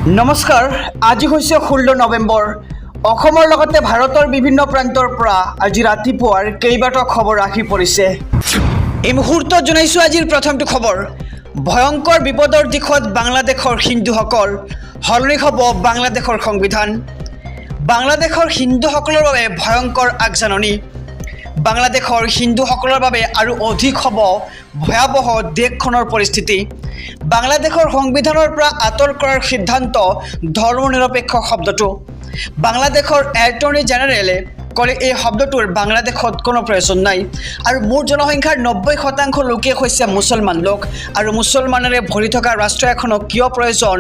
নমস্কাৰ আজি হৈছে 16 নৱেম্বৰ অসমৰ লগতে ভাৰতৰ বিভিন্ন প্ৰান্তৰ পৰা আজি ৰাতিপুৱাৰ কেইবাটাও খবৰ আহি পৰিছে এই মুহূৰ্তত জনাইছো আজিৰ প্ৰথমটো খবৰ ভয়ংকৰ বিপদৰ দিশত বাংলাদেশৰ হিন্দুসকল হলনি হ'ব বাংলাদেশৰ সংবিধান বাংলাদেশৰ হিন্দুসকলৰ বাবে ভয়ংকৰ আগজাননী বাংলাদেশৰ হিন্দুসকলৰ বাবে আৰু অধিক হ'ব ভয়াবহ দেশখনৰ পৰিস্থিতি বাংলাদেশৰ সংবিধানৰ পৰা আঁতৰ কৰাৰ সিদ্ধান্ত ধৰ্মনিৰপেক্ষ শব্দটো বাংলাদেশৰ এটৰ্নি জেনেৰেলে ক'লে এই শব্দটোৰ বাংলাদেশত কোনো প্ৰয়োজন নাই আৰু মুঠ জনসংখ্যাৰ 90% লোকে হৈছে মুছলমান লোক আৰু মুছলমানেৰে ভৰি থকা ৰাষ্ট্ৰ এখনক কিয় প্ৰয়োজন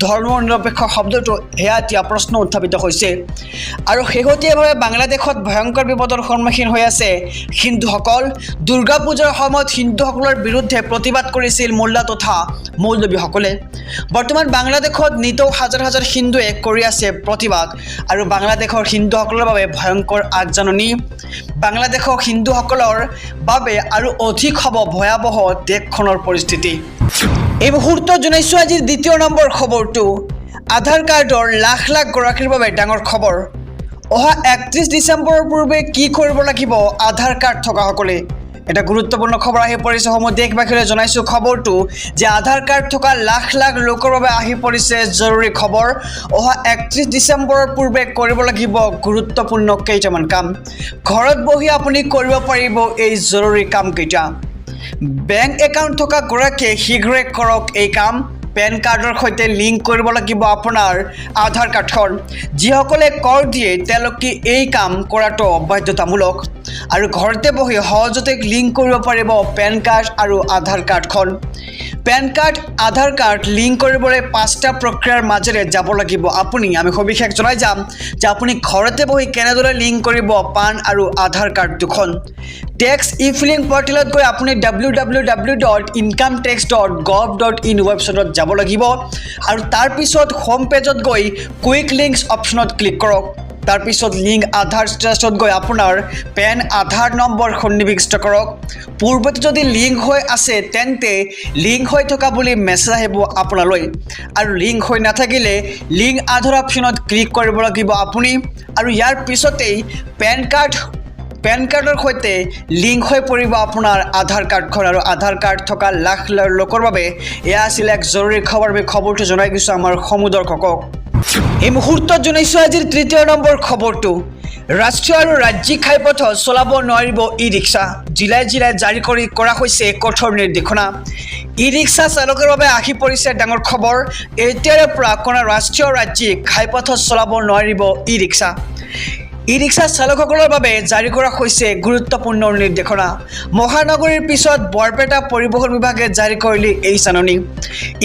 ধৰ্মনিৰপেক্ষ শব্দটো হেয়া এতিয়া প্ৰশ্ন উত্থাপিত হৈছে আৰু শেহতীয়াভাৱে বাংলাদেশত ভয়ংকৰ বিপদৰ সন্মুখীন হৈ আছে হিন্দুসকল দুৰ্গা পূজাৰ সময়ত হিন্দুসকলৰ বিৰুদ্ধে প্ৰতিবাদ কৰিছিল মোল্লা তথা মৌলবীসকলে বৰ্তমান বাংলাদেশত নিতৌ হাজাৰ হাজাৰ হিন্দুৱে কৰি আছে প্ৰতিবাদ আৰু বাংলাদেশৰ হিন্দুসকলৰ বাবে ভয়ংকৰ আগজাননী বাংলাদেশৰ হিন্দুসকলৰ বাবে আৰু অধিক হ'ব ভয়াবহ দেশখনৰ পৰিস্থিতি এই মুহূৰ্তত জনাইছো আজিৰ দ্বিতীয় নম্বৰ খবৰটো আধাৰ কাৰ্ডৰ লাখ লাখ গৰাকীৰ বাবে ডাঙৰ খবৰ অহা 31 ডিচেম্বৰৰ পূৰ্বে কি কৰিব লাগিব আধাৰ কাৰ্ড থকাসকলে এটা গুৰুত্বপূৰ্ণ খবৰ আহি পৰিছে সমগ্ৰ দেশবাসীলৈ জনাইছো খবৰটো যে আধাৰ কাৰ্ড থকা লাখ লাখ লোকৰ বাবে আহি পৰিছে জৰুৰী খবৰ অহা 31 ডিচেম্বৰৰ পূৰ্বে কৰিব লাগিব গুৰুত্বপূৰ্ণ কেইটামান কাম ঘৰত বহি আপুনি কৰিব পাৰিব এই জৰুৰী কাম কেইটা বেংক একাউণ্ট থকা গৰাকীয়ে শীঘ্ৰে কৰক এই কাম পেন কাৰ্ডৰ সৈতে লিংক কৰিব লাগিব আপোনাৰ আধাৰ কাৰ্ডখন যিসকলে কৰ দিয়ে তেওঁলোকে এই কাম কৰাটো বাধ্যতামূলক আৰু ঘৰতে বহি সহজতে লিংক কৰিব পাৰিব পেন কাৰ্ড আৰু আধাৰ কাৰ্ডখন পেন কাৰ্ড আধাৰ কাৰ্ড লিংক কৰিবলৈ 5টা প্ৰক্ৰিয়াৰ মাজেৰে যাব লাগিব আপুনি আমি সবিশেষ জনাই যাম যে আপুনি ঘৰতে বহি কেনেদৰে লিংক কৰিব পান আৰু আধাৰ কাৰ্ড দুখন টেক্স ই-ফিলিং পৰ্টেলত গৈ আপুনি www.incometax.gov.in ৱেবছাইটত যাব লাগিব আৰু তাৰ পিছত হোম পেজত গৈ কুইক লিংকছ অপশ্যনত ক্লিক কৰক তাৰ পিছত লিংক আধাৰ ষ্টেটাছত গৈ আপোনাৰ পেন আধাৰ নম্বৰ সন্নিৱিষ্ট কৰক পূৰ্বতে যদি লিংক হৈ আছে তেন্তে লিংক হৈ থকা বুলি মেছেজ আহিব আপোনালৈ আৰু লিংক হৈ নাথাকিলে লিংক আধাৰ অপশ্যনত ক্লিক কৰিব লাগিব আপুনি আৰু ইয়াৰ পিছতেই পেন কাৰ্ডৰ সৈতে লিংক হৈ পৰিব আপোনাৰ আধাৰ কাৰ্ডখন আৰু আধাৰ কাৰ্ড থকা লাখ লাখ লোকৰ বাবে এয়া আছিল এক জৰুৰী খবৰ আমি খবৰটো জনাই গৈছোঁ আমাৰ সমুদৰ্শকক এই মুহূৰ্তত জনাইছো আজিৰ তৃতীয় নম্বৰ খবৰটো ৰাষ্ট্ৰীয় আৰু ৰাজ্যিক ঘাইপথত চলাব নোৱাৰিব ই ৰিক্সা জিলাই জিলাই জাৰি কৰা হৈছে কঠোৰ নিৰ্দেশনা ই ৰিক্সা চালকৰ বাবে আহি পৰিছে ডাঙৰ খবৰ এতিয়াৰে পৰা কোনো ৰাষ্ট্ৰীয় ৰাজ্যিক ঘাইপথত চলাব নোৱাৰিব ই ৰিক্সা ই ৰিক্সা চালকসকলৰ বাবে জাৰি কৰা হৈছে গুৰুত্বপূৰ্ণ নিৰ্দেশনা মহানগৰীৰ পিছত বৰপেটা পৰিবহণ বিভাগে জাৰি কৰিলে এই জাননী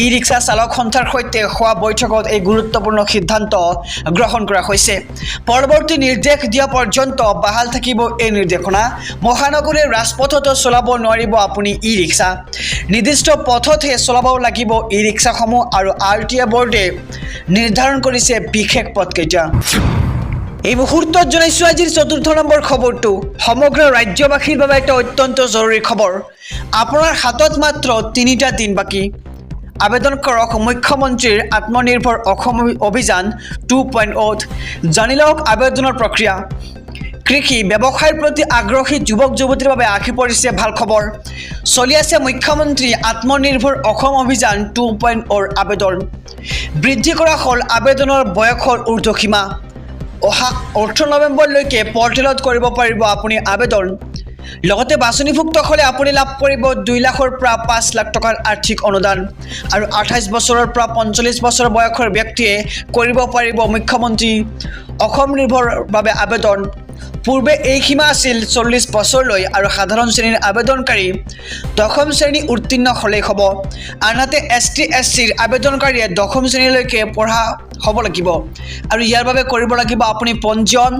ই ৰিক্সা চালক সন্থাৰ সৈতে হোৱা বৈঠকত এই গুৰুত্বপূৰ্ণ সিদ্ধান্ত গ্ৰহণ কৰা হৈছে পৰৱৰ্তী নিৰ্দেশ দিয়া পৰ্যন্ত বাহাল থাকিব এই নিৰ্দেশনা মহানগৰীৰ ৰাজপথতো চলাব নোৱাৰিব আপুনি ই ৰিক্সা নিৰ্দিষ্ট পথতহে চলাব লাগিব ই ৰিক্সাসমূহ আৰু RTA বোৰ্ডে নিৰ্ধাৰণ কৰিছে বিশেষ পথকেইটা এই মুহূৰ্তত জনাইছো আজিৰ চতুৰ্থ নম্বৰ খবৰটো সমগ্ৰ ৰাজ্যবাসীৰ বাবে এটা অত্যন্ত জৰুৰী খবৰ আপোনাৰ হাতত মাত্ৰ 3টা দিন বাকী আবেদন কৰক মুখ্যমন্ত্ৰীৰ আত্মনিৰ্ভৰ অসম অভিযান 2.0 জানি লওক আবেদনৰ প্ৰক্ৰিয়া কৃষি ব্যৱসায়ৰ প্ৰতি আগ্ৰহী যুৱক যুৱতীৰ বাবে আহি পৰিছে ভাল খবৰ চলি আছে মুখ্যমন্ত্ৰী আত্মনিৰ্ভৰ অসম অভিযান 2.0 আবেদন বৃদ্ধি কৰা হ'ল আবেদনৰ বয়সৰ ঊৰ্ধ্বসীমা অহা 18 নৱেম্বৰলৈকে পৰ্টেলত কৰিব পাৰিব আপুনি আবেদন লগতে বাছনিভুক্ত হ'লে আপুনি লাভ কৰিব 2 লাখৰ পৰা 5 লাখ টকাৰ আৰ্থিক অনুদান আৰু 28 বছৰৰ পৰা 45 বছৰ বয়সৰ ব্যক্তিয়ে কৰিব পাৰিব মুখ্যমন্ত্ৰী অসম নিৰ্ভৰ বাবে আবেদন পূৰ্বে এই সীমা আছিল 40 বছৰলৈ আৰু সাধাৰণ শ্ৰেণীৰ আবেদনকাৰী 10ম শ্ৰেণী উত্তীৰ্ণ হ'লেই হ'ব আনহাতে ST/SCৰ আবেদনকাৰীয়ে 10ম শ্ৰেণীলৈকে পঢ়া হ'ব লাগিব আৰু ইয়াৰ বাবে কৰিব লাগিব আপুনি পঞ্জীয়ন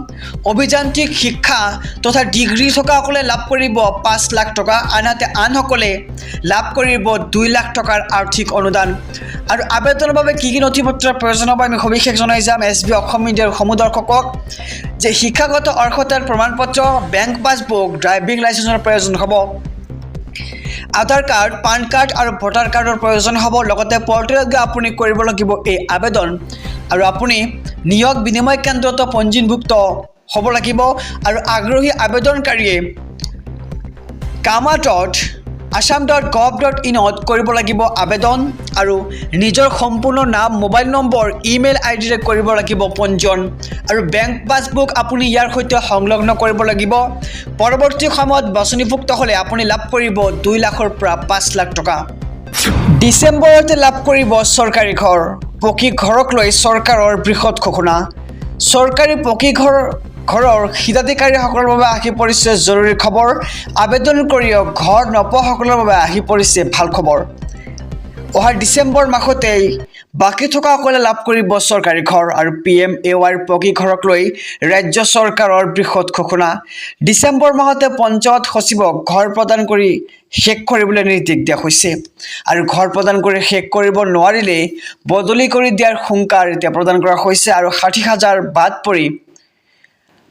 অভিযান্ত্ৰিক শিক্ষা তথা ডিগ্ৰী থকাসকলে লাভ কৰিব 5 লাখ টকা আনহাতে আনসকলে লাভ কৰিব 2 লাখ টকাৰ আৰ্থিক অনুদান আৰু আবেদনৰ বাবে কি কি নথিপত্ৰৰ প্ৰয়োজন হ'ব আমি সবিশেষ জনাই যাম SB অসম মিডিয়াৰ সমুদৰ্শকক যে শিক্ষাগত অৰ্হতাৰ প্ৰমাণপত্ৰ বেংক পাছবুক ড্ৰাইভিং লাইচেন্সৰ প্ৰয়োজন হ'ব আধাৰ কাৰ্ড পান কাৰ্ড আৰু ভোটাৰ কাৰ্ডৰ প্ৰয়োজন হ'ব লগতে পৰ্টেলত গৈ আপুনি কৰিব লাগিব এই আবেদন আৰু আপুনি নিয়োগ বিনিময় কেন্দ্ৰত পঞ্জীভুক্ত হ'ব লাগিব আৰু আগ্ৰহী আবেদনকাৰীয়ে kama.assam.gov.in কৰিব লাগিব আবেদন আৰু নিজৰ সম্পূৰ্ণ নাম মোবাইল নম্বৰ ইমেইল আইডিৰে কৰিব লাগিব পঞ্জীয়ন আৰু বেংক পাছবুক আপুনি ইয়াৰ সৈতে সংলগ্ন কৰিব লাগিব পৰৱৰ্তী সময়ত বাছনিভুক্ত হ'লে আপুনি লাভ কৰিব 2 লাখৰ পৰা 5 লাখ টকা ডিসেম্বৰতে লাভ কৰিব চৰকাৰী ঘৰ পকী ঘৰক লৈ চৰকাৰৰ বৃহৎ ঘোষণা চৰকাৰী পকী ঘৰৰ হিতাধিকাৰীসকলৰ বাবে আহি পৰিছে জৰুৰী খবৰ আবেদন কৰিও ঘৰ নপোৱাসকলৰ বাবে আহি পৰিছে ভাল খবৰ অহা ডিসেম্বৰ মাহতেই বাকি থকাসকলে লাভ কৰিব চৰকাৰী ঘৰ আৰু PMAY পকী ঘৰক লৈ ৰাজ্য চৰকাৰৰ বৃহৎ ঘোষণা ডিসেম্বৰ মাহতে পঞ্চায়ত সচিবক ঘৰ প্ৰদান কৰি শেষ কৰিবলৈ নিৰ্দেশ দিয়া হৈছে আৰু ঘৰ প্ৰদান কৰি শেষ কৰিব নোৱাৰিলে বদলি কৰি দিয়াৰ হুংকাৰ এতিয়া প্ৰদান কৰা হৈছে আৰু 60,000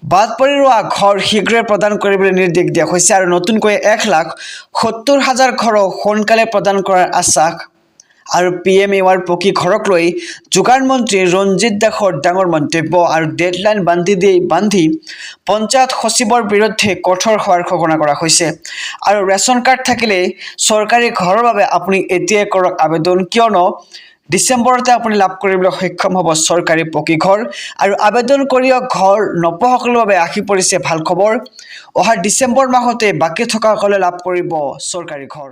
বাদ পৰি ৰোৱা ঘৰ শীঘ্ৰে প্ৰদান কৰিবলৈ নিৰ্দেশ দিয়া হৈছে আৰু নতুনকৈ 1,70,000 ঘৰ সোনকালে প্ৰদান কৰাৰ আশ্বাস আৰু PMAY পকী ঘৰক লৈ যোগান মন্ত্ৰী ৰঞ্জিত দাসৰ ডাঙৰ মন্তব্য আৰু ডেডলাইন বান্ধি পঞ্চায়ত সচিবৰ বিৰুদ্ধে কঠোৰ হোৱাৰ ঘোষণা কৰা হৈছে আৰু ৰেচন কাৰ্ড থাকিলে চৰকাৰী ঘৰৰ বাবে আপুনি এতিয়াই কৰক আবেদন কিয়নো ডিসেম্বৰতে আপুনি লাভ কৰিবলৈ সক্ষম হ'ব চৰকাৰী পকী ঘৰ আৰু আবেদন কৰিও ঘৰ নপোৱাসকলৰ বাবে আহি পৰিছে ভাল খবৰ অহা ডিসেম্বৰ মাহতে বাকি থকাসকলে লাভ কৰিব চৰকাৰী ঘৰ